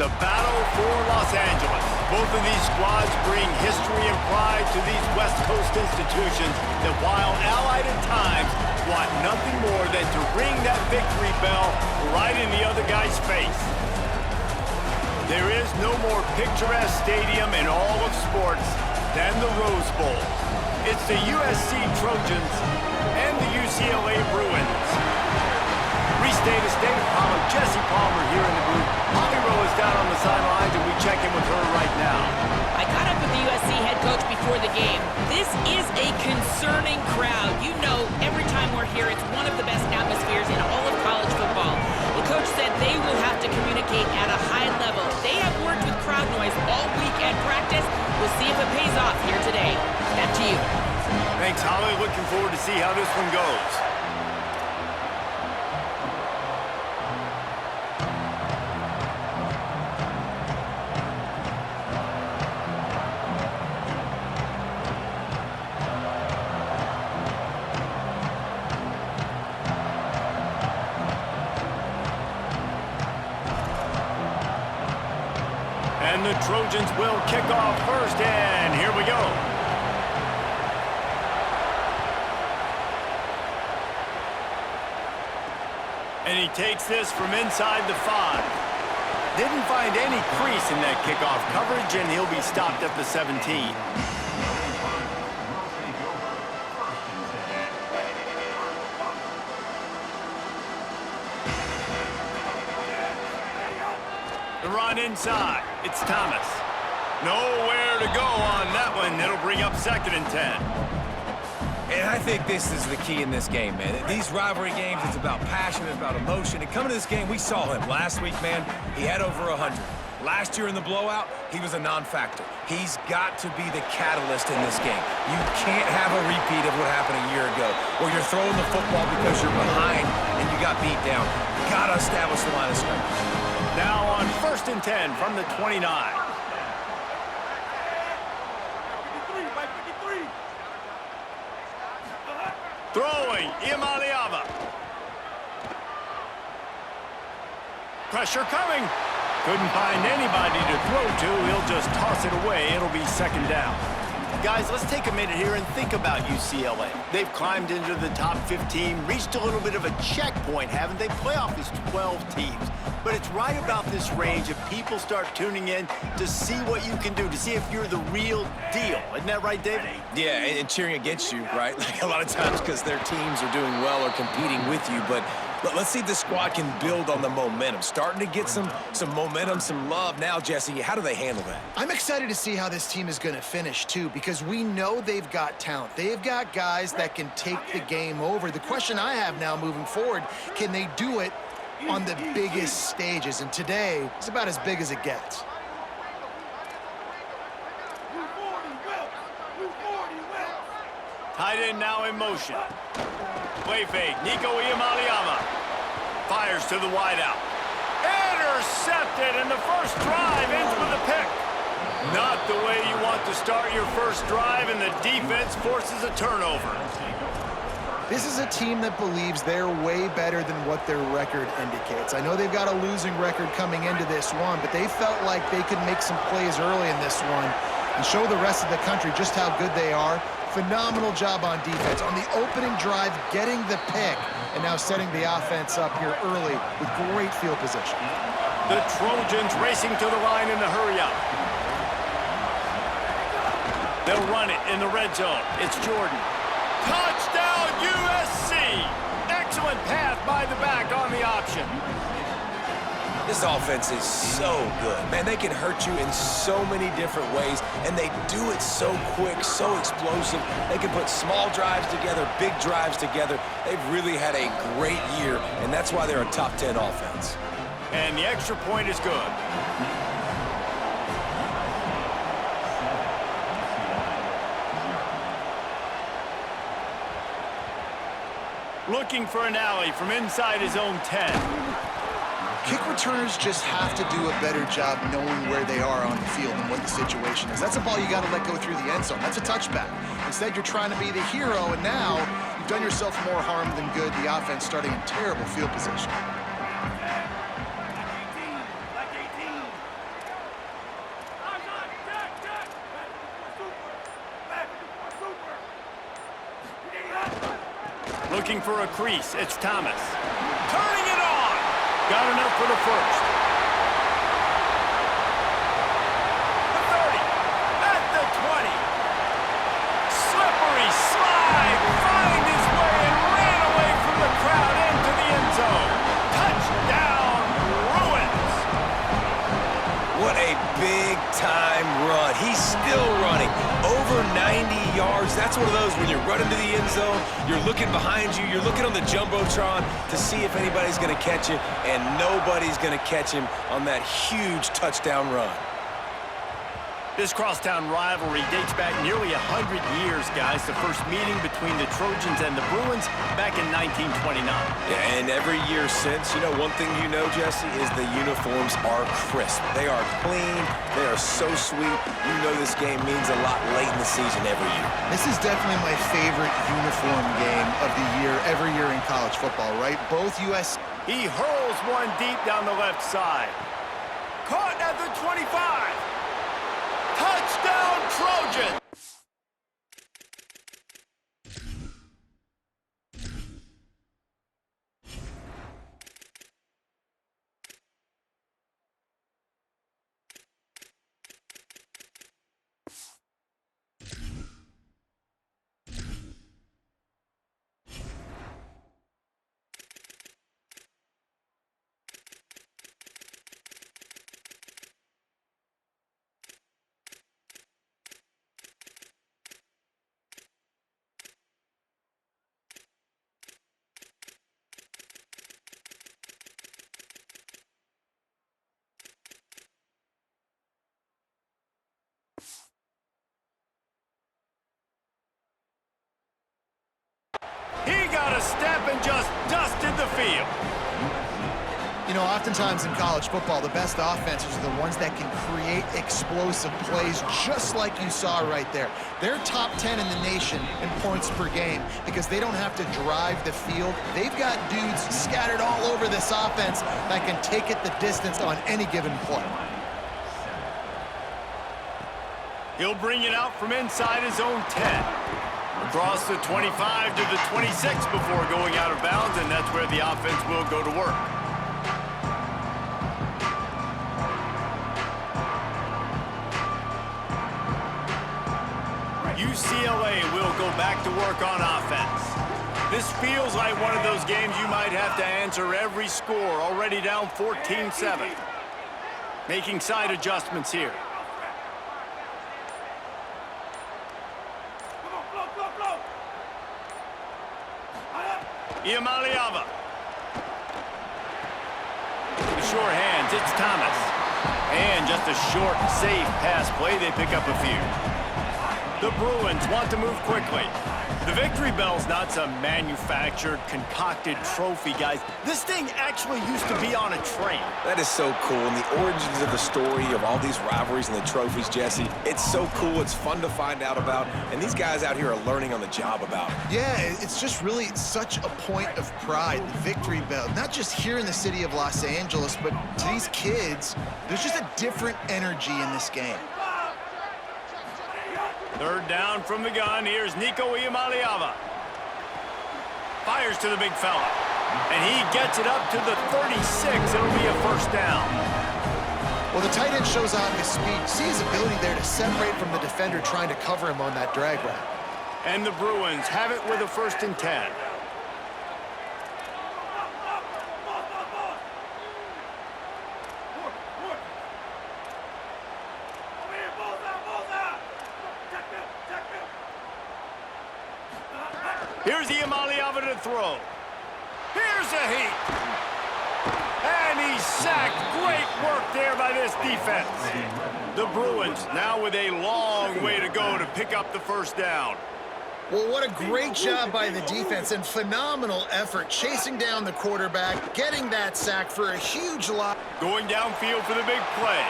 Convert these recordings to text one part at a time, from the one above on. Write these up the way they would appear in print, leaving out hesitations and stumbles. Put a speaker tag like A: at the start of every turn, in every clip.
A: The battle for Los Angeles. Both of these squads bring history and pride to these West Coast institutions that, while allied at times, want nothing more than to ring that victory bell right in the other guy's face. There is no more picturesque stadium in all of sports than the Rose Bowl. It's the USC Trojans and the UCLA Bruins. Restate a state of Palmer. Jesse Palmer here in the booth. Holly Rowe is down on the sidelines, and we check in with her right now.
B: I caught up with the USC head coach before the game. This is a concerning crowd. You know, every time we're here, it's one of the best atmospheres in all of college football. The coach said they will have to communicate at a high level. They have worked with crowd noise all week at practice. We'll see if it pays off here today. Back to you.
A: Thanks, Holly. Looking forward to see how this one goes. And the Trojans will kick off first, and here we go. And he takes this from inside the 5. Didn't find any crease in that kickoff coverage, and he'll be stopped at the 17. The run inside. It's Thomas. Nowhere to go on that one. It'll bring up 2nd and 10.
C: And I think this is the key in this game, man. These rivalry games, it's about passion, it's about emotion. And coming to this game, we saw him last week, man. He had over 100. Last year in the blowout, he was a non-factor. He's got to be the catalyst in this game. You can't have a repeat of what happened a year ago, where you're throwing the football because you're behind and you got beat down. Got to establish the line of scrimmage.
A: Now on 1st and 10 from the 29. Throwing, Iamaleava. Pressure coming. Couldn't find anybody to throw to. He'll just toss it away. It'll be 2nd down. Guys, let's take a minute here and think about UCLA. They've climbed into the top 15, reached a little bit of a checkpoint, haven't they? Playoff is 12 teams. But it's right about this range if people start tuning in to see what you can do, to see if you're the real deal. Isn't that right, David?
C: Yeah, and cheering against you, right? Like a lot of times because their teams are doing well or competing with you. But let's see if the squad can build on the momentum. Starting to get some momentum, some love. Now, Jesse, how do they handle that?
D: I'm excited to see how this team is going to finish, too, because we know they've got talent. They've got guys that can take the game over. The question I have now moving forward, can they do it on the biggest stages? And today is about as big as it gets.
A: Tight end now in motion. Play fake. Nico Iamaleava fires to the wideout. Intercepted, and the first drive ends with a pick. Not the way you want to start your first drive, and the defense forces a turnover.
D: This is a team that believes they're way better than what their record indicates. I know they've got a losing record coming into this one, but they felt like they could make some plays early in this one and show the rest of the country just how good they are. Phenomenal job on defense. On the opening drive, getting the pick, and now setting the offense up here early with great field position.
A: The Trojans racing to the line in the hurry-up. They'll run it in the red zone. It's Jordan. Touchdown, USC! Excellent pass by the back on the option.
C: This offense is so good. Man, they can hurt you in so many different ways, and they do it so quick, so explosive. They can put small drives together, big drives together. They've really had a great year, and that's why they're a top 10 offense.
A: And the extra point is good. Looking for an alley from inside his own 10.
D: Kick returners just have to do a better job knowing where they are on the field and what the situation is. That's a ball you got to let go through the end zone. That's a touchback. Instead, you're trying to be the hero, and now you've done yourself more harm than good. The offense starting in terrible field position.
A: Looking for a crease. It's Thomas. Turning it on. Got enough for the first. The 30. At the 20. Slippery slide. Find his way and ran away from the crowd into the end zone. Touchdown, Bruins.
C: What a big-time run. He's still running. Over 90 yards. That's one of those when you're running to the end zone, you're looking behind you, you're looking on the Jumbotron to see if anybody's going to catch you, and nobody's going to catch him on that huge touchdown run.
A: This crosstown rivalry dates back nearly 100 years, guys. The first meeting between the Trojans and the Bruins back in 1929.
C: Yeah, and every year since, you know, one thing you know, Jesse, is the uniforms are crisp. They are clean. They are so sweet. You know this game means a lot late in the season every year.
D: This is definitely my favorite uniform game of the year, every year in college football, right? Both U.S.
A: He hurls one deep down the left side. Caught at the 25. Touchdown, Trojan! He got a step and just dusted the field.
D: You know, oftentimes in college football, the best offenses are the ones that can create explosive plays, just like you saw right there. They're top 10 in the nation in points per game because they don't have to drive the field. They've got dudes scattered all over this offense that can take it the distance on any given play.
A: He'll bring it out from inside his own 10. Across the 25 to the 26 before going out of bounds, and that's where the offense will go to work. UCLA will go back to work on offense. This feels like one of those games you might have to answer every score, already down 14-7. Making side adjustments here. Iamaleava. The short hands, it's Thomas. And just a short, safe pass play, they pick up a few. The Bruins want to move quickly. The victory bell's not some manufactured, concocted trophy, guys. This thing actually used to be on a train.
C: That is so cool, and the origins of the story of all these rivalries and the trophies, Jesse, it's so cool, it's fun to find out about, and these guys out here are learning on the job about it.
D: Yeah, it's just really such a point of pride, the victory bell. Not just here in the city of Los Angeles, but to these kids, there's just a different energy in this game.
A: Third down from the gun. Here's Nico Iamaleava. Fires to the big fella. And he gets it up to the 36. It'll be a first down.
D: Well, the tight end shows obvious speed. See his ability there to separate from the defender trying to cover him on that drag route.
A: And the Bruins have it with a 1st and 10. Here's Iamaleava to throw. Here's a heat. And he's sacked. Great work there by this defense. The Bruins now with a long way to go to pick up the first down.
D: Well, what a great job by the defense and phenomenal effort chasing down the quarterback, getting that sack for a huge loss.
A: Going downfield for the big play.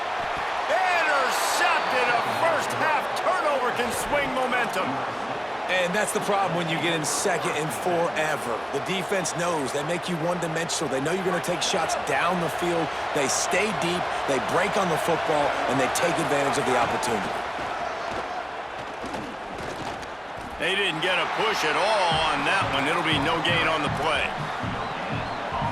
A: Intercepted. A first-half turnover can swing momentum.
C: And that's the problem when you get in 2nd and forever. The defense knows. They make you one-dimensional. They know you're going to take shots down the field. They stay deep, they break on the football, and they take advantage of the opportunity.
A: They didn't get a push at all on that one. It'll be no gain on the play.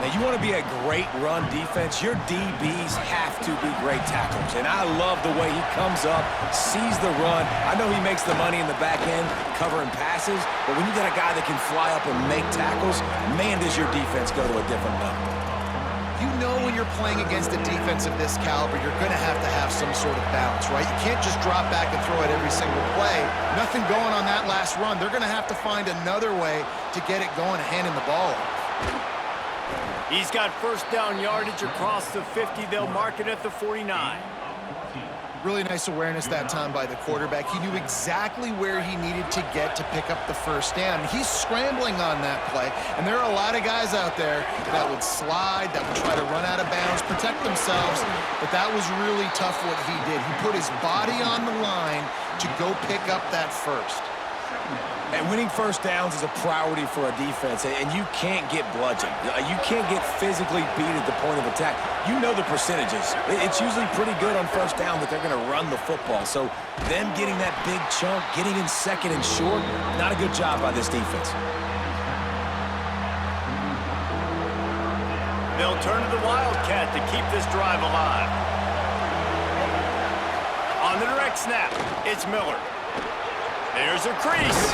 C: Now, you want to be a great run defense, your DBs have to be great tacklers. And I love the way he comes up, sees the run. I know he makes the money in the back end covering passes, but when you got a guy that can fly up and make tackles, man, does your defense go to a different level.
D: You know when you're playing against a defense of this caliber, you're going to have some sort of balance, right? You can't just drop back and throw it every single play. Nothing going on that last run. They're going to have to find another way to get it going, handing the ball off.
A: He's got first down yardage across the 50. They'll mark it at the 49.
D: Really nice awareness that time by the quarterback. He knew exactly where he needed to get to pick up the first down. He's scrambling on that play, and there are a lot of guys out there that would slide, that would try to run out of bounds, protect themselves, but that was really tough what he did. He put his body on the line to go pick up that first.
C: And winning first downs is a priority for a defense, and you can't get bludgeoned. You can't get physically beat at the point of attack. You know the percentages. It's usually pretty good on first down that they're going to run the football. So them getting that big chunk, getting in second and short, not a good job by this defense.
A: They'll turn to the Wildcat to keep this drive alive. On the direct snap, it's Miller. There's a crease.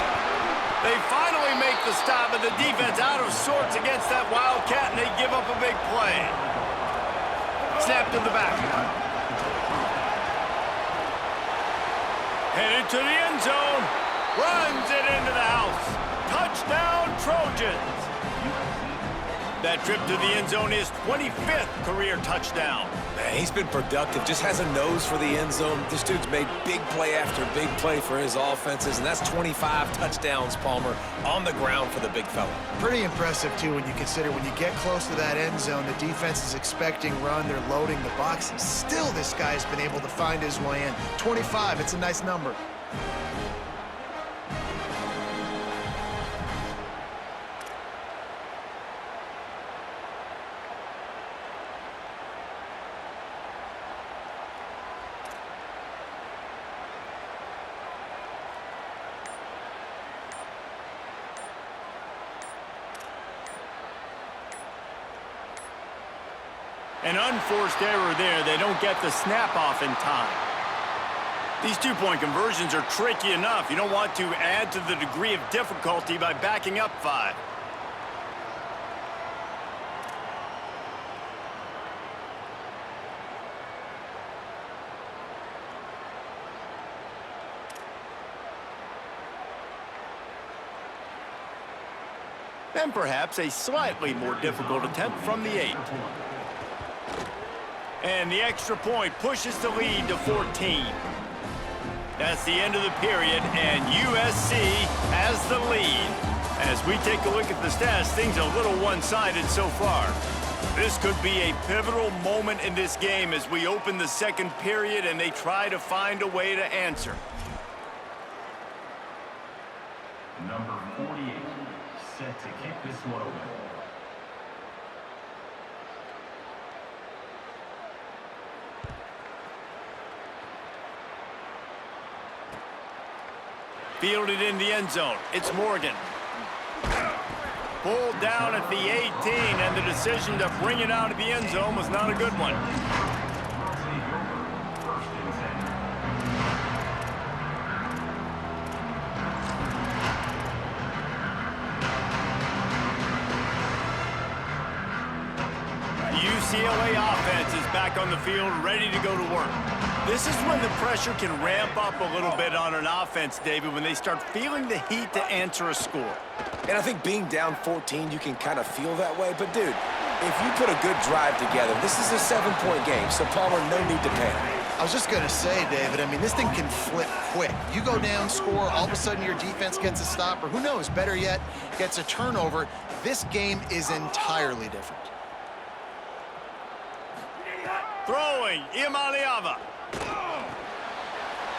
A: They finally make the stop, and the defense out of sorts against that Wildcat, and they give up a big play. Snap to the back. Headed to the end zone. Runs it into the house. Touchdown, Trojans. That trip to the end zone is 25th career touchdown.
C: Man, he's been productive, just has a nose for the end zone. This dude's made big play after big play for his offenses, and that's 25 touchdowns, Palmer, on the ground for the big fella.
D: Pretty impressive, too, when you consider when you get close to that end zone, the defense is expecting run, they're loading the box, and still this guy's been able to find his way in. 25, it's a nice number.
A: An unforced error there. They don't get the snap off in time. These two-point conversions are tricky enough. You don't want to add to the degree of difficulty by backing up 5. And perhaps a slightly more difficult attempt from the 8. And the extra point pushes the lead to 14. That's the end of the period, and USC has the lead. As we take a look at the stats, things are a little one-sided so far. This could be a pivotal moment in this game as we open the second period and they try to find a way to answer.
E: Number 48, set to kick this one away.
A: Fielded in the end zone. It's Morgan. Pulled down at the 18, and the decision to bring it out of the end zone was not a good one. UCLA offense is back on the field, ready to go to work. This is when the pressure can ramp up a little bit on an offense, David, when they start feeling the heat to answer a score.
C: And I think being down 14, you can kind of feel that way. But, dude, if you put a good drive together, this is a 7-point game, so Palmer, no need to panic.
D: I was just going to say, David, I mean, this thing can flip quick. You go down, score, all of a sudden your defense gets a stop, or who knows, better yet, gets a turnover. This game is entirely different.
A: Throwing, Imaliava.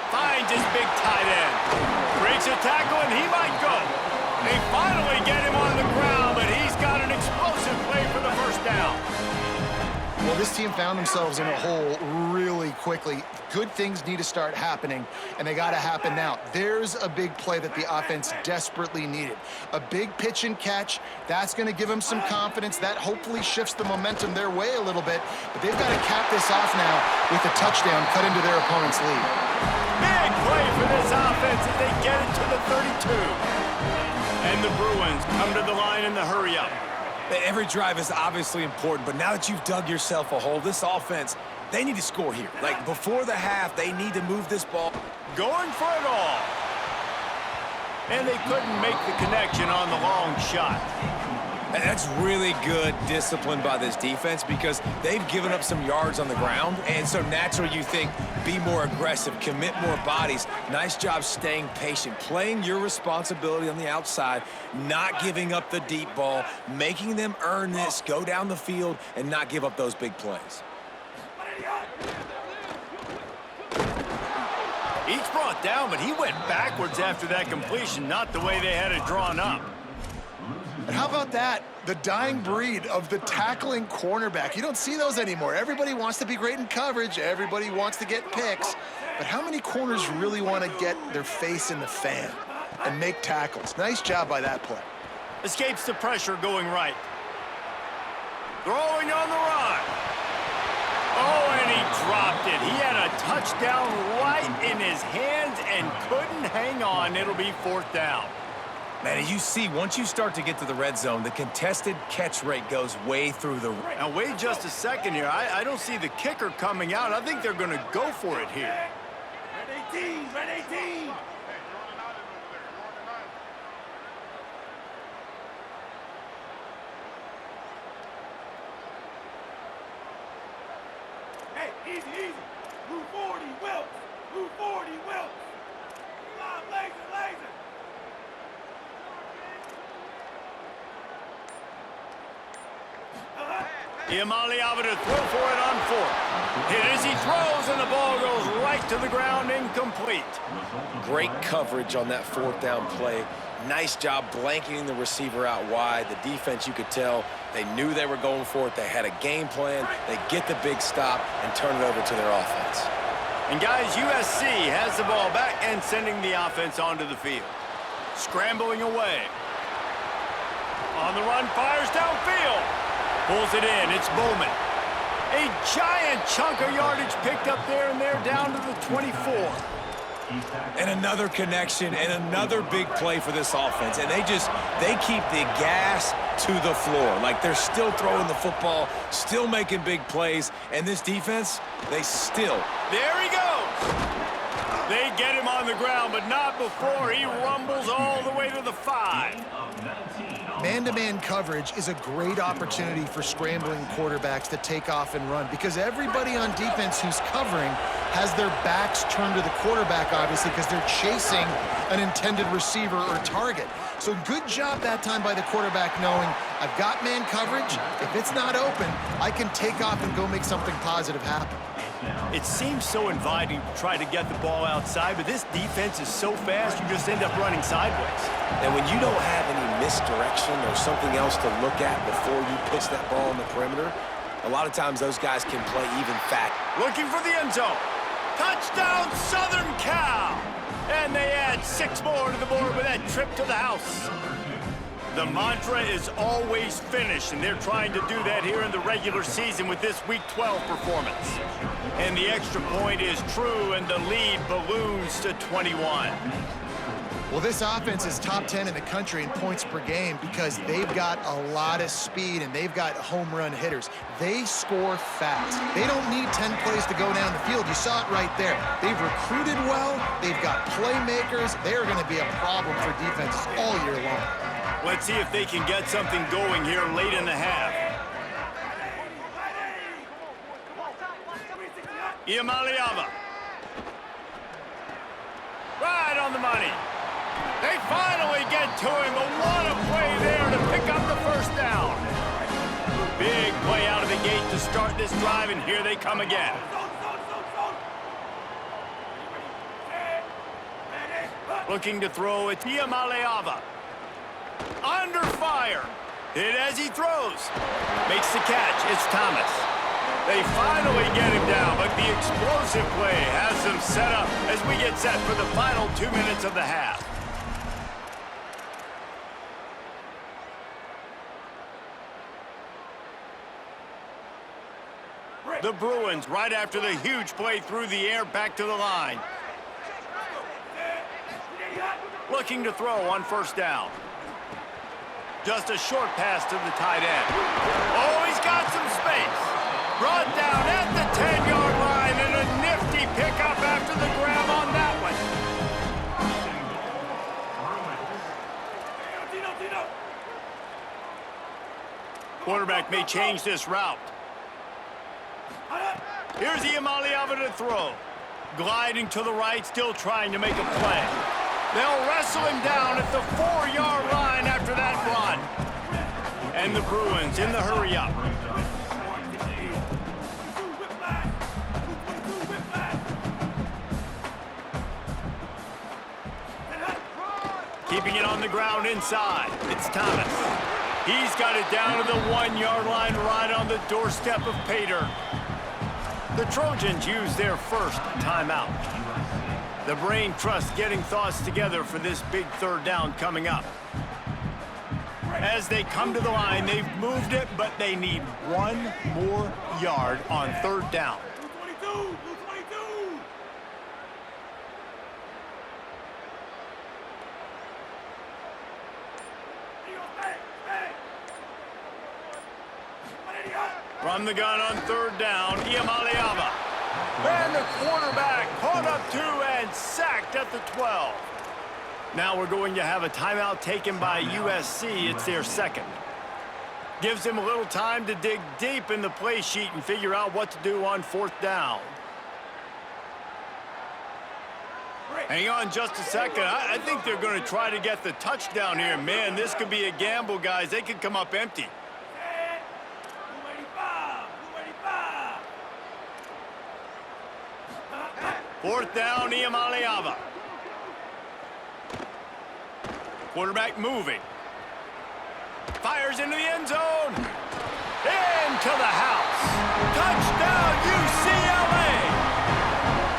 A: Finds his big tight end. Breaks a tackle, and he might go. They finally get him on the ground, but he's got an explosive play for the first down.
C: Well,
D: This team found themselves in a hole really quickly. Good things need to start happening, and they got to happen now. There's a big play that the offense desperately needed. A big pitch and catch. That's going to give them some confidence. That hopefully shifts the momentum their way a little bit. But they've got to cap this off now with a touchdown cut into their opponent's lead.
A: Big play for this offense as they get it to the 32. And the Bruins come to the line in the hurry-up.
C: Every drive is obviously important, but now that you've dug yourself a hole, this offense, they need to score here. Like, before the half, they need to move this ball.
A: Going for it all. And they couldn't make the connection on the long shot.
C: And that's really good discipline by this defense because they've given up some yards on the ground, and so naturally you think, be more aggressive, commit more bodies. Nice job staying patient, playing your responsibility on the outside, not giving up the deep ball, making them earn this, go down the field, and not give up those big plays.
A: Each brought down, but he went backwards after that completion, not the way they had it drawn up.
D: And how about that? The dying breed of the tackling cornerback. You don't see those anymore. Everybody wants to be great in coverage. Everybody wants to get picks. But how many corners really want to get their face in the fan and make tackles? Nice job by that play.
A: Escapes the pressure going right. Throwing on the run. Oh, and he dropped it. He had a touchdown right in his hands and couldn't hang on. It'll be 4th down.
C: Man, you see, once you start to get to the red zone, the contested catch rate goes way through the...
A: Now, wait just a second here. I don't see the kicker coming out. I think they're going to go for it here.
F: Red 18, red 18. Hey, easy, easy. Blue 40, Wilkes. Blue 40, Wilkes. Laser, laser.
A: Iamaleava to throw for it on 4th. Hit as he throws, and the ball goes right to the ground, incomplete.
C: Great coverage on that 4th down play. Nice job blanketing the receiver out wide. The defense, you could tell, they knew they were going for it. They had a game plan. They get the big stop and turn it over to their offense.
A: And guys, USC has the ball back and sending the offense onto the field. Scrambling away. On the run, fires downfield. Pulls it in, it's Bowman. A giant chunk of yardage picked up there, and they're down to the 24.
C: And another connection and another big play for this offense. And they keep the gas to the floor. Like, they're still throwing the football, still making big plays. And this defense, they still...
A: There he goes. They get him on the ground, but not before he rumbles all the way to the 5.
D: Man-to-man coverage is a great opportunity for scrambling quarterbacks to take off and run because everybody on defense who's covering has their backs turned to the quarterback, obviously, because they're chasing an intended receiver or target. So good job that time by the quarterback knowing I've got man coverage. If it's not open, I can take off and go make something positive happen.
A: It seems so inviting to try to get the ball outside, but this defense is so fast, you just end up running sideways.
C: And when you don't have any misdirection or something else to look at before you pitch that ball on the perimeter, a lot of times those guys can play even fat.
A: Looking for the end zone. Touchdown, Southern Cal! And they add 6 more to the board with that trip to the house. The mantra is always finish, and they're trying to do that here in the regular season with this Week 12 performance. And the extra point is true, and the lead balloons to 21.
D: Well, this offense is top 10 in the country in points per game because they've got a lot of speed and they've got home run hitters. They score fast. They don't need 10 plays to go down the field. You saw it right there. They've recruited well. They've got playmakers. They're going to be a problem for defenses all year long.
A: Let's see if they can get something going here late in the half. Iamaleava. Right on the money. They finally get to him, but what a play there to pick up the 1st down. Big play out of the gate to start this drive, and here they come again. Looking to throw, it's Iamaleava. Under fire. Hit as he throws. Makes the catch. It's Thomas. They finally get him down, but the explosive play has them set up as we get set for the final 2 minutes of the half. The Bruins, right after the huge play through the air, back to the line. Looking to throw on first down. Just a short pass to the tight end. Oh, he's got some space. Brought down at the 10-yard line, and a nifty pickup after the grab on that one. Quarterback may change this route. Here's Iamaleava to throw. Gliding to the right, still trying to make a play. They'll wrestle him down at the 4-yard line after that run. And the Bruins in the hurry-up. Keeping it on the ground inside. It's Thomas. He's got it down to the 1-yard line right on the doorstep of Pater. The Trojans use their first timeout. The brain trust getting thoughts together for this big third down coming up. As they come to the line, they've moved it, but they need one more yard on third down. From the gun on third down, Iamaleava. And the quarterback caught up to and sacked at the 12. Now we're going to have a timeout taken by USC. It's their second. Gives them a little time to dig deep in the play sheet and figure out what to do on fourth down. Hang on just a second. I think they're going to try to get the touchdown here. Man, this could be a gamble, guys. They could come up empty. Fourth down, Iamaleava. Quarterback moving. Fires into the end zone. Into the house. Touchdown, UCLA.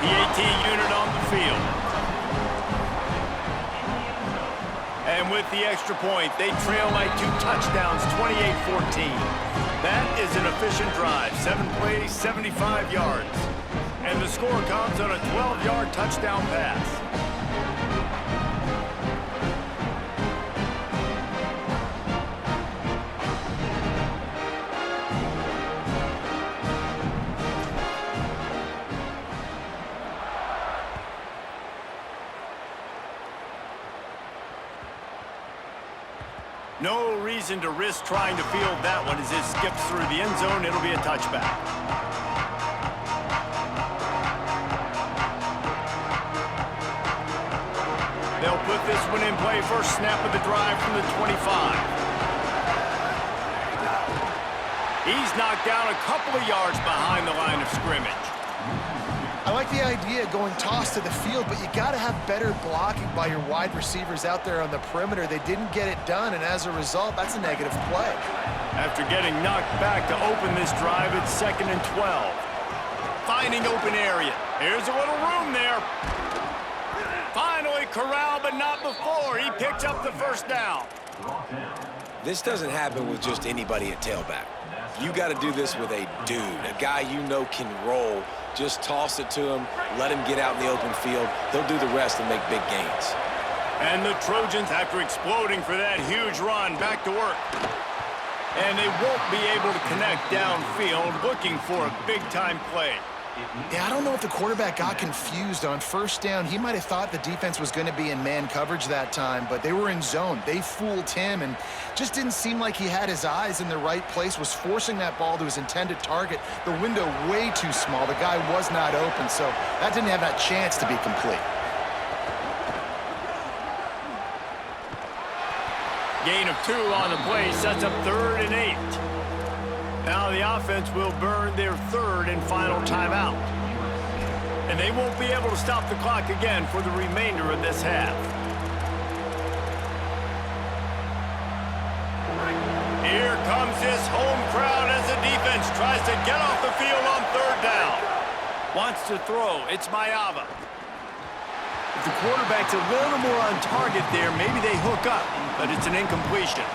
A: The AT unit on the field. And with the extra point, they trail by 2 touchdowns, 28-14. That is an efficient drive. 7 plays, 75 yards. And the score comes on a 12-yard touchdown pass. No reason to risk trying to field that one as it skips through the end zone. It'll be a touchback. They'll put this one in play. First snap of the drive from the 25. He's knocked down a couple of yards behind the line of scrimmage.
D: I like the idea of going toss to the field, but you got to have better blocking by your wide receivers out there on the perimeter. They didn't get it done, and as a result, that's a negative play.
A: After getting knocked back to open this drive, it's 2nd and 12. Finding open area. Here's a little room there. Finally corralled, but not before. He picks up the first down.
C: This doesn't happen with just anybody at tailback. You got to do this with a dude, a guy you know can roll. Just toss it to him, let him get out in the open field. He'll do the rest and make big gains.
A: And the Trojans, after exploding for that huge run, back to work. And they won't be able to connect downfield, looking for a big-time play.
D: Yeah, I don't know if the quarterback got confused on first down. He might have thought the defense was going to be in man coverage that time, but they were in zone. They fooled him and just didn't seem like he had his eyes in the right place, was forcing that ball to his intended target. The window way too small. The guy was not open, so that didn't have that chance to be complete.
A: Gain of 2 on the play sets up 3rd and 8. Now the offense will burn their 3rd and final timeout. And they won't be able to stop the clock again for the remainder of this half. Here comes this home crowd as the defense Tries to get off the field on third down. Wants to throw. It's Mayava. If the quarterback's a little more on target there, maybe they hook up, but it's an incompletion.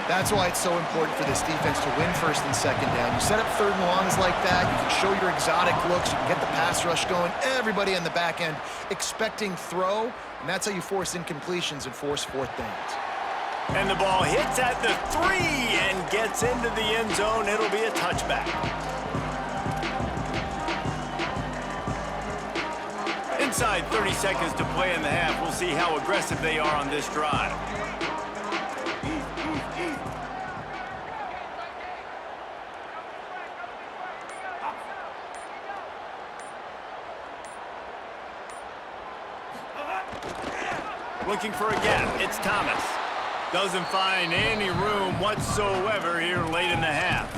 D: That's why it's so important for this defense to win first and second down. You set up third and longs like that, you can show your exotic looks, you can get the pass rush going, everybody on the back end expecting throw, and that's how you force incompletions and force fourth downs.
A: And the ball hits at the 3 and gets into the end zone. It'll be a touchback. Inside 30 seconds to play in the half. We'll see how aggressive they are on this drive. Looking for a gap. It's Thomas. Doesn't find any room whatsoever here late in the half.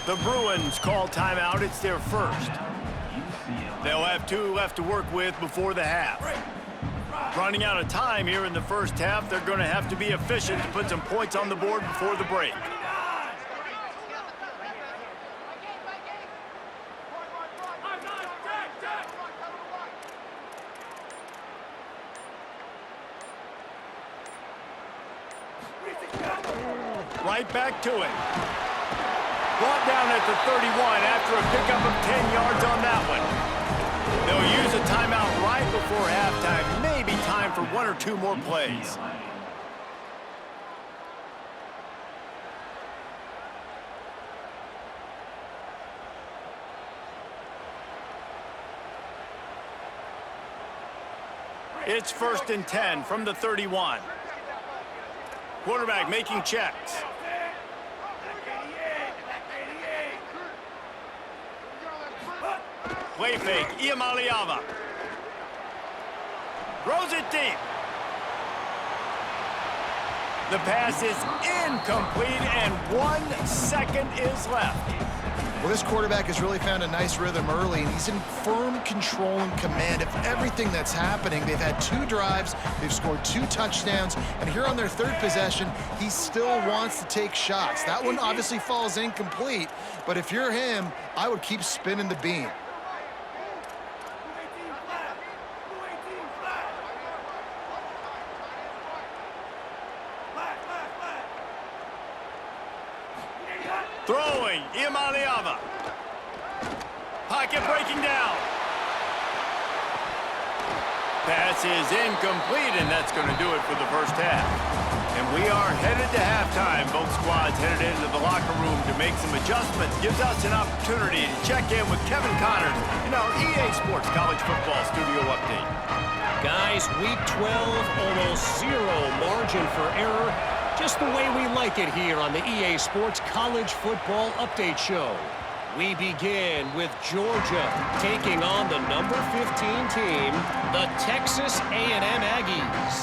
A: The Bruins call timeout. It's their first. They'll have 2 left to work with before the half. Running out of time here in the first half, they're going to have to be efficient to put some points on the board before the break. Right back to it. Brought down at the 31 after a pickup of 10 yards on that one. They'll use a timeout right before halftime. Maybe time for 1 or 2 more plays. It's 1st and 10 from the 31. Quarterback making checks. Play fake, Iamaleava. Throws it deep. The pass is incomplete and 1 second is left.
D: Well, this quarterback has really found a nice rhythm early, and he's in firm control and command of everything that's happening. They've had 2 drives, they've scored 2 touchdowns, and here on their 3rd possession, he still wants to take shots. That one obviously falls incomplete, but if you're him, I would keep spinning the beam.
A: Throwing, Iamaleava. Pocket breaking down. Pass is incomplete, and that's going to do it for the first half. And we are headed to halftime. Both squads headed into the locker room to make some adjustments. Gives us an opportunity to check in with Kevin Connors in our EA Sports College Football Studio Update.
G: Guys, week 12, almost 0 margin for error. Just the way we like it here on the EA Sports College Football Update Show. We begin with Georgia taking on the number 15 team, the Texas A&M Aggies.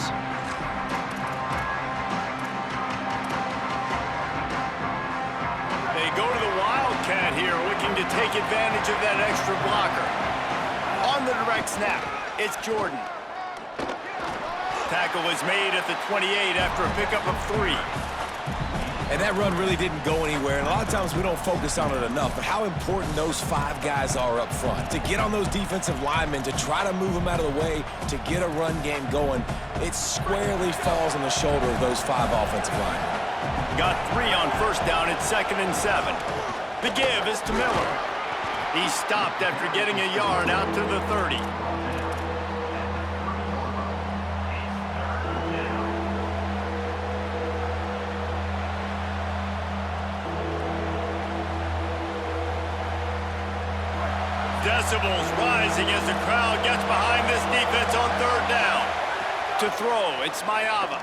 A: They go to the Wildcat here, looking to take advantage of that extra blocker. On the direct snap, it's Jordan. Tackle is made at the 28 after a pickup of 3.
C: And that run really didn't go anywhere, and a lot of times we don't focus on it enough, but how important those 5 guys are up front. To get on those defensive linemen, to try to move them out of the way, to get a run game going, it squarely falls on the shoulder of those 5 offensive linemen.
A: Got 3 on first down. It's 2nd and 7. The give is to Miller. He stopped after getting a yard out to the 30. Decibels rising as the crowd gets behind this defense on 3rd down. To throw, it's Mayava.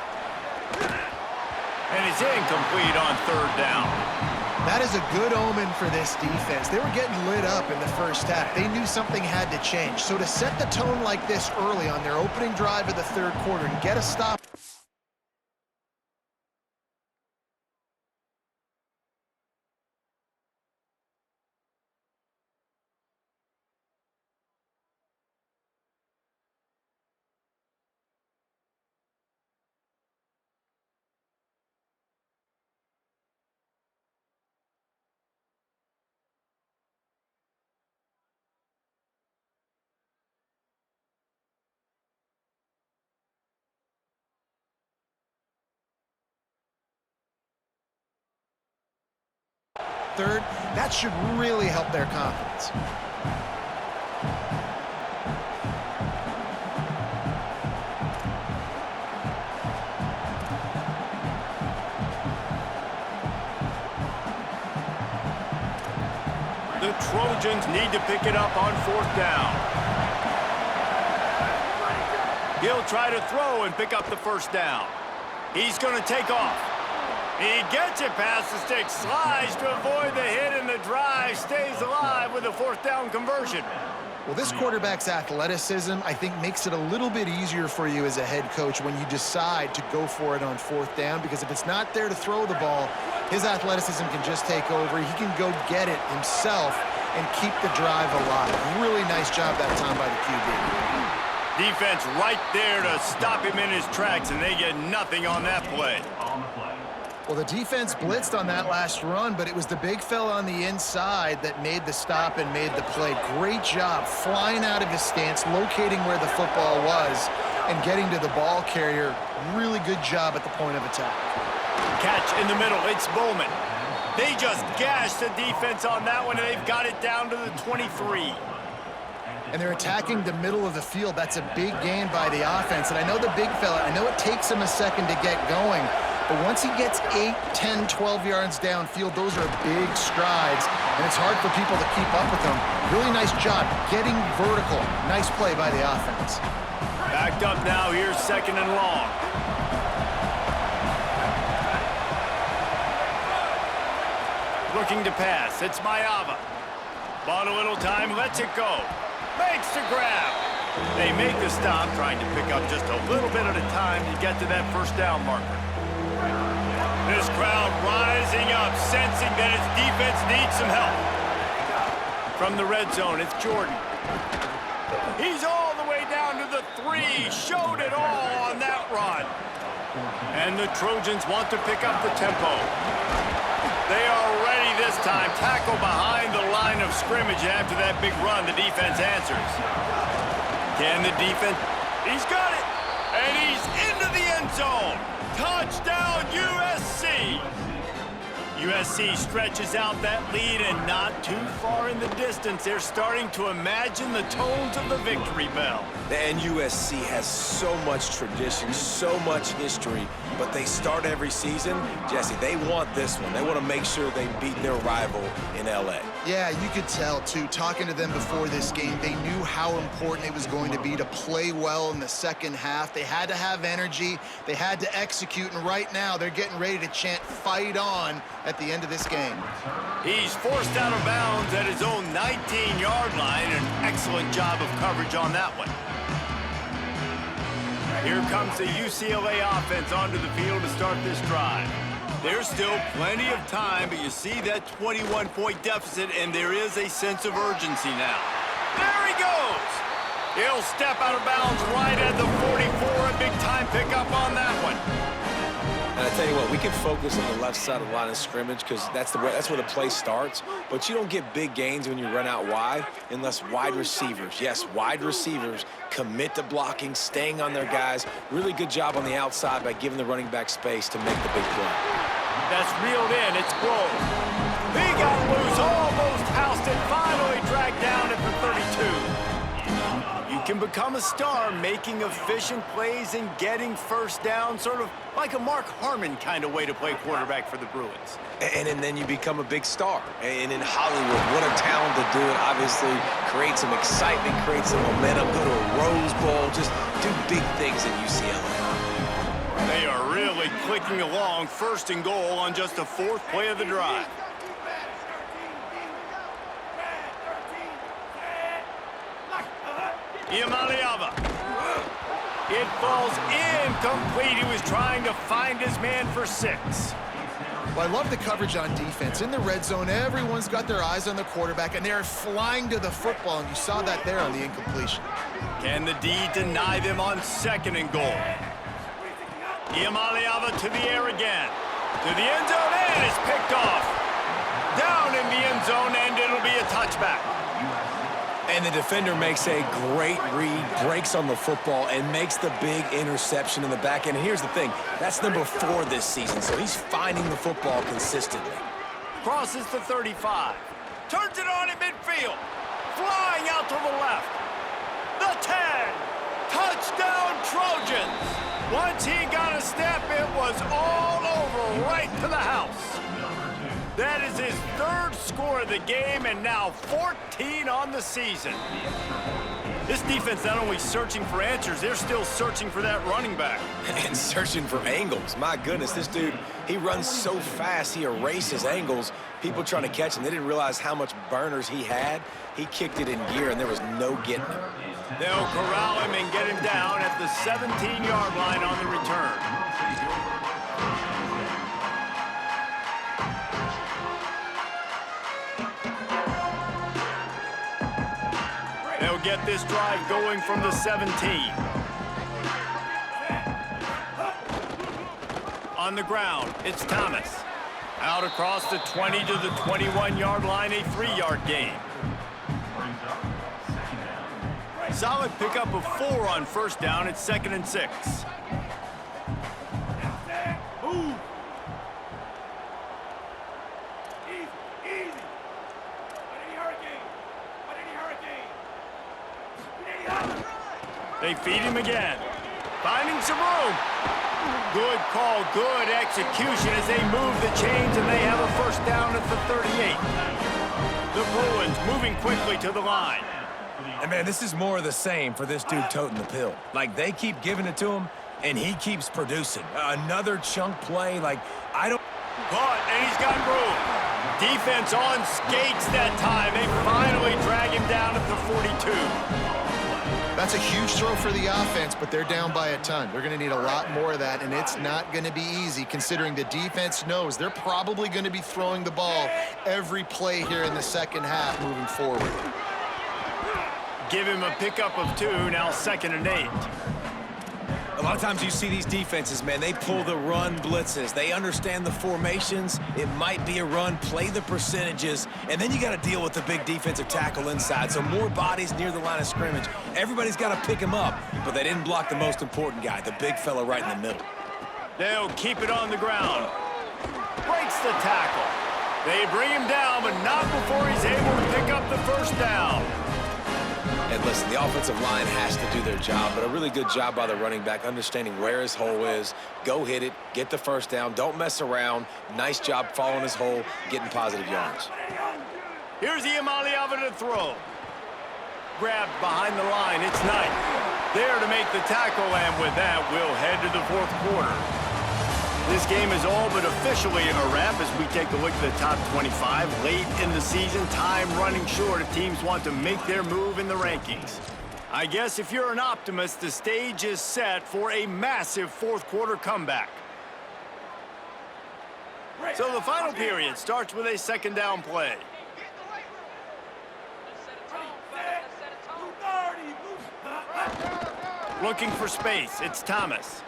A: And it's incomplete on 3rd down.
D: That is a good omen for this defense. They were getting lit up in the first half. They knew something had to change. So to set the tone like this early on their opening drive of the 3rd quarter and get a stop third, that should really help their confidence.
A: The Trojans need to pick it up on 4th down. He'll try to throw and pick up the 1st down. He's going to take off. He gets it past the stick, slides to avoid the hit, and the drive stays alive with a 4th down conversion.
D: Well, this quarterback's athleticism, I think, makes it a little bit easier for you as a head coach when you decide to go for it on 4th down, because if it's not there to throw the ball, his athleticism can just take over. He can go get it himself and keep the drive alive. Really nice job that time by the QB.
A: Defense right there to stop him in his tracks, and they get nothing on that play.
D: Well, the defense blitzed on that last run, but it was the big fella on the inside that made the stop and made the play. Great job flying out of his stance, locating where the football was, and getting to the ball carrier. Really good job at the point of attack.
A: Catch in the middle. It's Bowman. They just gashed the defense on that one, and they've got it down to the 23.
D: And they're attacking the middle of the field. That's a big gain by the offense. And I know the big fella, I know it takes him a second to get going, but once he gets 8, 10, 12 yards downfield, those are big strides, and it's hard for people to keep up with them. Really nice job getting vertical. Nice play by the offense.
A: Backed up now. Here's 2nd and long. Looking to pass. It's Maiava. Bought a little time. Lets it go. Makes the grab. They make the stop, trying to pick up just a little bit at a time to get to that 1st down marker. This crowd rising up, sensing that its defense needs some help. From the red zone, it's Jordan. He's all the way down to the 3. Showed it all on that run. And the Trojans want to pick up the tempo. They are ready this time. Tackle behind the line of scrimmage. After that big run, the defense answers. Can the defense? He's got it. And he's into the end zone. Touchdown, USC. USC stretches out that lead, and not too far in the distance, they're starting to imagine the tones of the victory bell.
C: And USC has so much tradition, so much history, but they start every season. Jesse, they want this one. They want to make sure they beat their rival in L.A.
D: Yeah, you could tell, too. Talking to them before this game, they knew how important it was going to be to play well in the second half. They had to have energy. They had to execute, and right now they're getting ready to chant "Fight on" at the end of this game.
A: He's forced out of bounds at his own 19-yard line. An excellent job of coverage on that one. Here comes the UCLA offense onto the field to start this drive. There's still plenty of time, but you see that 21-point deficit, and there is a sense of urgency now. There he goes! He'll step out of bounds right at the 44. A big-time pickup on that one.
C: And I tell you what, we can focus on the left side of the line of scrimmage because that's where the play starts. But you don't get big gains when you run out wide unless wide receivers, yes, wide receivers, commit to blocking, staying on their guys. Really good job on the outside by giving the running back space to make the big play.
A: That's reeled in. It's Grove. He got loose, almost housed it, finally dragged down at the 32. You can become a star making efficient plays and getting first down, sort of like a Mark Harmon kind of way to play quarterback for the Bruins.
C: And then you become a big star. And in Hollywood, what a talent to do it. Obviously, create some excitement, create some momentum, go to a Rose Bowl, just do big things at UCLA.
A: They are really clicking along, 1st and goal on just the 4th play of the drive. Iamaleava. It falls incomplete. He was trying to find his man for 6.
D: Well, I love the coverage on defense. In the red zone, everyone's got their eyes on the quarterback, and they're flying to the football, and you saw that there on the incompletion.
A: Can the D deny them on 2nd and goal? Iamaleava to the air again. To the end zone, and it's picked off. Down in the end zone, and it'll be a touchback.
C: And the defender makes a great read, breaks on the football, and makes the big interception in the back end. And here's the thing, that's number 4 this season, so he's finding the football consistently.
A: crosses the 35. Turns it on in midfield. Flying out to the left. The 10. Touchdown Trojans. Once he got a step, it was all over right to the house. That is his third score of the game, and now 14 on the season. This defense not only searching for answers, they're still searching for that running back.
C: And searching for angles. My goodness, this dude, he runs so fast, he erases angles. People trying to catch him, they didn't realize how much burners he had. He kicked it in gear, and there was no getting him.
A: They'll corral him and get him down at the 17-yard line on the return. They'll get this drive going from the 17. On the ground, it's Thomas. Out across the 20 to the 21-yard line, a 3-yard gain. Solid pickup of 4 on first down. It's 2nd and 6.
F: Move. Easy, easy. Mighty Hurricane. Mighty Hurricane.
A: They feed him again. Finding some room. Good call, good execution as they move the chains, and they have a first down at the 38. The Bruins moving quickly to the line.
C: And, man, this is more of the same for this dude toting the pill. Like, they keep giving it to him, and he keeps producing. Another chunk play, like, I don't...
A: Caught, and he's got room. Defense on skates that time. They finally drag him down at the 42.
D: That's a huge throw for the offense, but they're down by a ton. They're going to need a lot more of that, and it's not going to be easy considering the defense knows they're probably going to be throwing the ball every play here in the second half moving forward.
A: Give him a pickup of 2, now 2nd and 8.
C: A lot of times you see these defenses, man, they pull the run blitzes. They understand the formations. It might be a run, play the percentages, and then you got to deal with the big defensive tackle inside. So more bodies near the line of scrimmage. Everybody's got to pick him up, but they didn't block the most important guy, the big fella right in the middle.
A: They'll keep it on the ground. Breaks the tackle. They bring him down, but not before he's able to pick up the first down.
C: And listen, the offensive line has to do their job, but a really good job by the running back, understanding where his hole is. Go hit it, get the first down, don't mess around. Nice job following his hole, getting positive yards.
A: Here's Iamaleava to throw. Grabbed behind the line, it's Knight. There to make the tackle, and with that, we'll head to the 4th quarter. This game is all but officially a wrap as we take a look at the top 25 late in the season. Time running short if teams want to make their move in the rankings. I guess if you're an optimist, the stage is set for a massive 4th quarter comeback. So the final period starts with a 2nd down play. Looking for space, it's Thomas.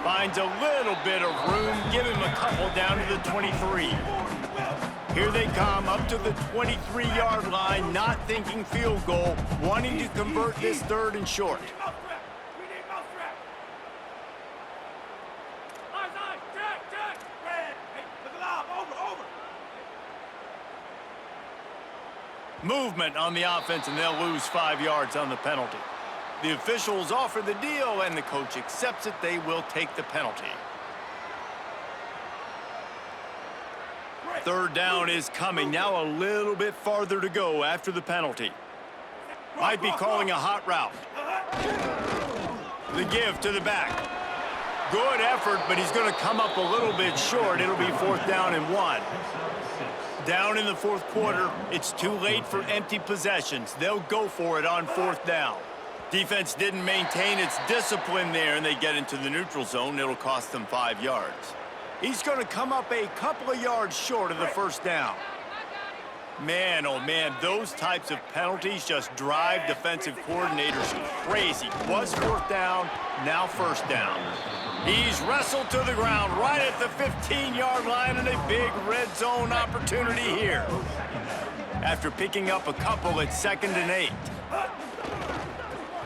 A: Finds a little bit of room, give him a couple down to the 23. Here they come up to the 23-yard line, not thinking field goal, wanting to convert this 3rd and short. Movement on the offense, and they'll lose 5 yards on the penalty. The officials offer the deal, and the coach accepts it. They will take the penalty. 3rd down is coming. Now a little bit farther to go after the penalty. Might be calling a hot route. The give to the back. Good effort, but he's going to come up a little bit short. It'll be 4th down and 1. Down in the 4th quarter, it's too late for empty possessions. They'll go for it on 4th down. Defense didn't maintain its discipline there, and they get into the neutral zone. It'll cost them 5 yards. He's going to come up a couple of yards short of the 1st down. Man, oh man, those types of penalties just drive defensive coordinators crazy. Was 4th down, now 1st down. He's wrestled to the ground right at the 15-yard line, and a big red zone opportunity here. After picking up a couple, it's 2nd and 8.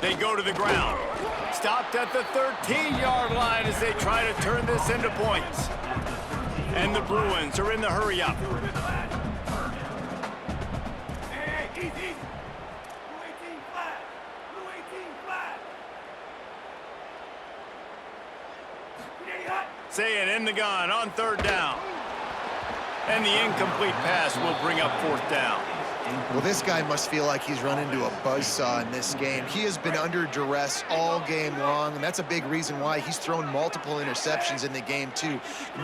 A: They go to the ground. Stopped at the 13-yard line as they try to turn this into points. And the Bruins are in the hurry-up.
F: Hey, easy, easy. Blue 18 flag. Blue 18 flag. Pretty hot.
A: Saying in the gun on 3rd down. And the incomplete pass will bring up 4th down.
D: Well, this guy must feel like he's run into a buzzsaw in this game. He has been under duress all game long, and that's a big reason why he's thrown multiple interceptions in the game, too.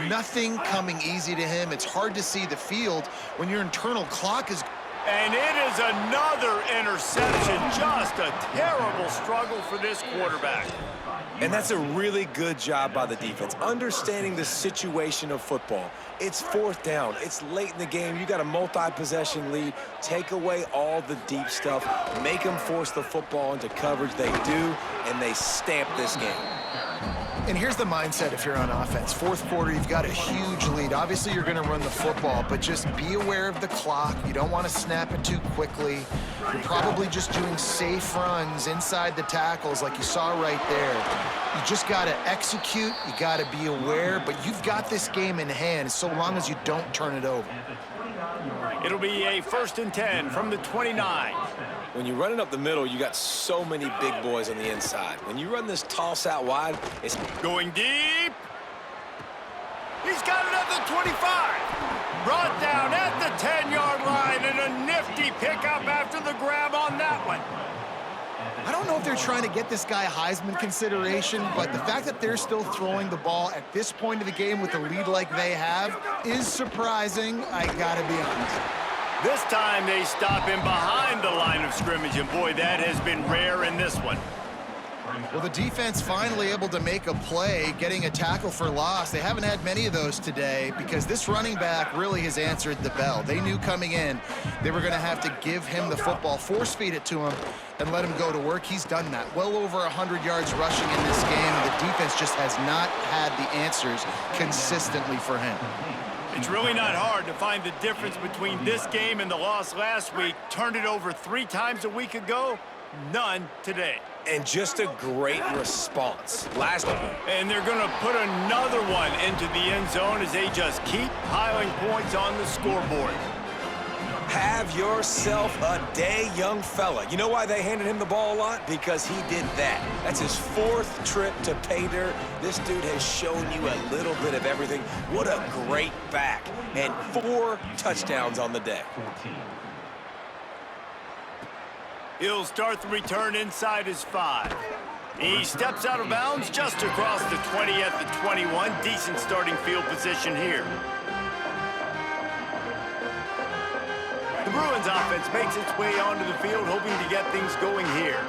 D: Nothing coming easy to him. It's hard to see the field when your internal clock is...
A: And it is another interception. Just a terrible struggle for this quarterback.
C: And that's a really good job by the defense, understanding the situation of football. It's 4th down. It's late in the game. You got a multi-possession lead. Take away all the deep stuff. Make them force the football into coverage. They do, and they stamp this game.
D: And here's the mindset if you're on offense. 4th quarter, you've got a huge lead. Obviously, you're going to run the football, but just be aware of the clock. You don't want to snap it too quickly. You're probably just doing safe runs inside the tackles like you saw right there. You just got to execute. You got to be aware, but you've got this game in hand so long as you don't turn it over.
A: It'll be a 1st and 10 from the 29.
C: When you're running up the middle, you got so many big boys on the inside. When you run this toss out wide, it's
A: going deep. He's got it at the 25. Brought down at the 10-yard line, and a nifty pickup after the grab on that one.
D: I don't know if they're trying to get this guy Heisman consideration, but the fact that they're still throwing the ball at this point of the game with a lead like they have is surprising, I gotta be honest.
A: This time they stop him behind the line of scrimmage, and boy, that has been rare in this one.
D: Well, the defense finally able to make a play, getting a tackle for loss. They haven't had many of those today because this running back really has answered the bell. They knew coming in they were going to have to give him the football, force feed it to him, and let him go to work. He's done that. Well over 100 yards rushing in this game, and the defense just has not had the answers consistently for him.
A: It's really not hard to find the difference between this game and the loss last week. Turned it over 3 times a week ago, none today.
C: And just a great response.
A: And they're going to put another one into the end zone as they just keep piling points on the scoreboard.
C: Have yourself a day, young fella. You know why they handed him the ball a lot? Because he did that. That's his 4th trip to pay dirt. This dude has shown you a little bit of everything. What a great back. And 4 touchdowns on the day.
A: He'll start the return inside his 5. He steps out of bounds just across the 20 at the 21. Decent starting field position here. The Bruins offense makes its way onto the field, hoping to get things going here.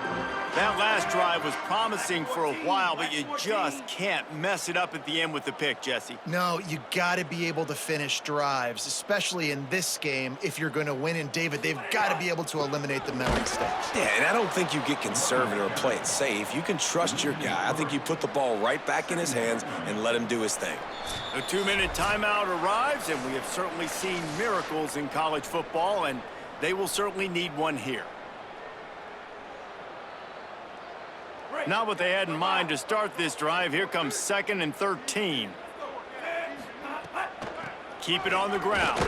A: That last drive was promising for a while, but you just can't mess it up at the end with the pick, Jesse.
D: No, you got to be able to finish drives, especially in this game if you're going to win. And, David, they've got to be able to eliminate the mental mistakes.
C: Yeah, and I don't think you get conservative or play it safe. You can trust your guy. I think you put the ball right back in his hands and let him do his thing.
A: The 2-minute timeout arrives, and we have certainly seen miracles in college football, and they will certainly need one here. Not what they had in mind to start this drive. Here comes 2nd and 13. Keep it on the ground.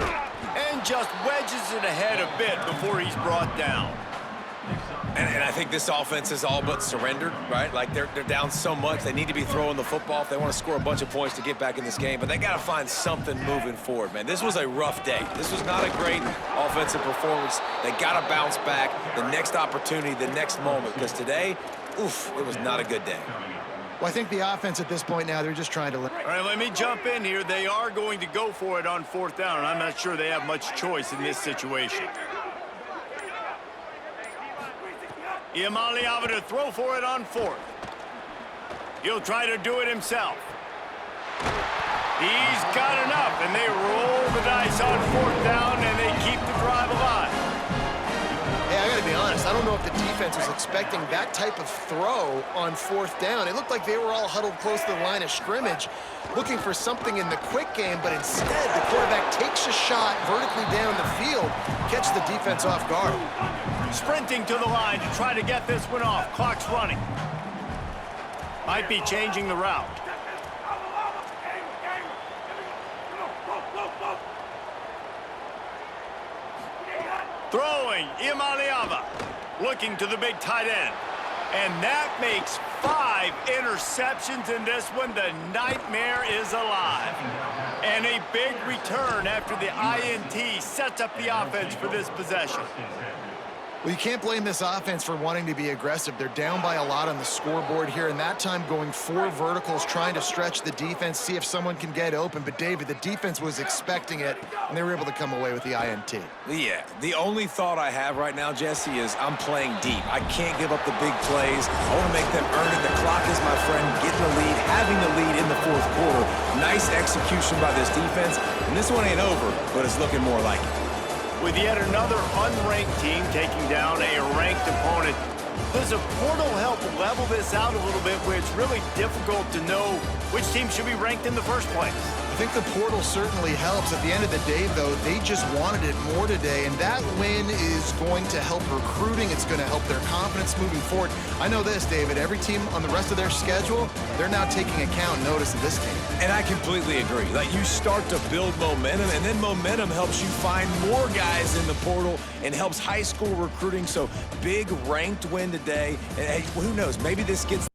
A: And just wedges it ahead a bit before he's brought down.
C: And I think this offense is all but surrendered, right? Like they're down so much, they need to be throwing the football if they want to score a bunch of points to get back in this game. But they got to find something moving forward, man. This was a rough day. This was not a great offensive performance. They got to bounce back. The next opportunity, the next moment, because today, oof, it was not a good day.
D: Well, I think the offense at this point now, they're just trying to...
A: All right, let me jump in here. They are going to go for it on 4th down, and I'm not sure they have much choice in this situation. Iamaleava to throw for it on 4th. He'll try to do it himself. He's got enough, and they roll the dice on 4th down, and they keep the drive alive.
D: Hey, I gotta be honest, I don't know if the defense was expecting that type of throw on 4th down. It looked like they were all huddled close to the line of scrimmage, looking for something in the quick game, but instead the quarterback takes a shot vertically down the field, catch the defense off guard.
A: Sprinting to the line to try to get this one off. Clock's running. Might be changing the route. Throwing, Imaliava. Looking to the big tight end. And that makes 5 interceptions in this one. The nightmare is alive. And a big return after the INT sets up the offense for this possession.
D: Well, you can't blame this offense for wanting to be aggressive. They're down by a lot on the scoreboard here, and that time going 4 verticals, trying to stretch the defense, see if someone can get open. But, David, the defense was expecting it, and they were able to come away with the INT.
C: Yeah, the only thought I have right now, Jesse, is I'm playing deep. I can't give up the big plays. I want to make them earn it. The clock is my friend. Getting the lead, having the lead in the 4th quarter. Nice execution by this defense. And this one ain't over, but it's looking more like it.
A: With yet another unranked team taking down a ranked opponent, does a portal help level this out a little bit where it's really difficult to know which team should be ranked in the first place?
D: I think the portal certainly helps. At the end of the day, though, they just wanted it more today, and that win is going to help recruiting. It's going to help their confidence moving forward. I know this, David, every team on the rest of their schedule, they're now taking account and notice of this team.
C: And I completely agree. Like, you start to build momentum, and then momentum helps you find more guys in the portal and helps high school recruiting. So big ranked win today. And hey, who knows, maybe this gets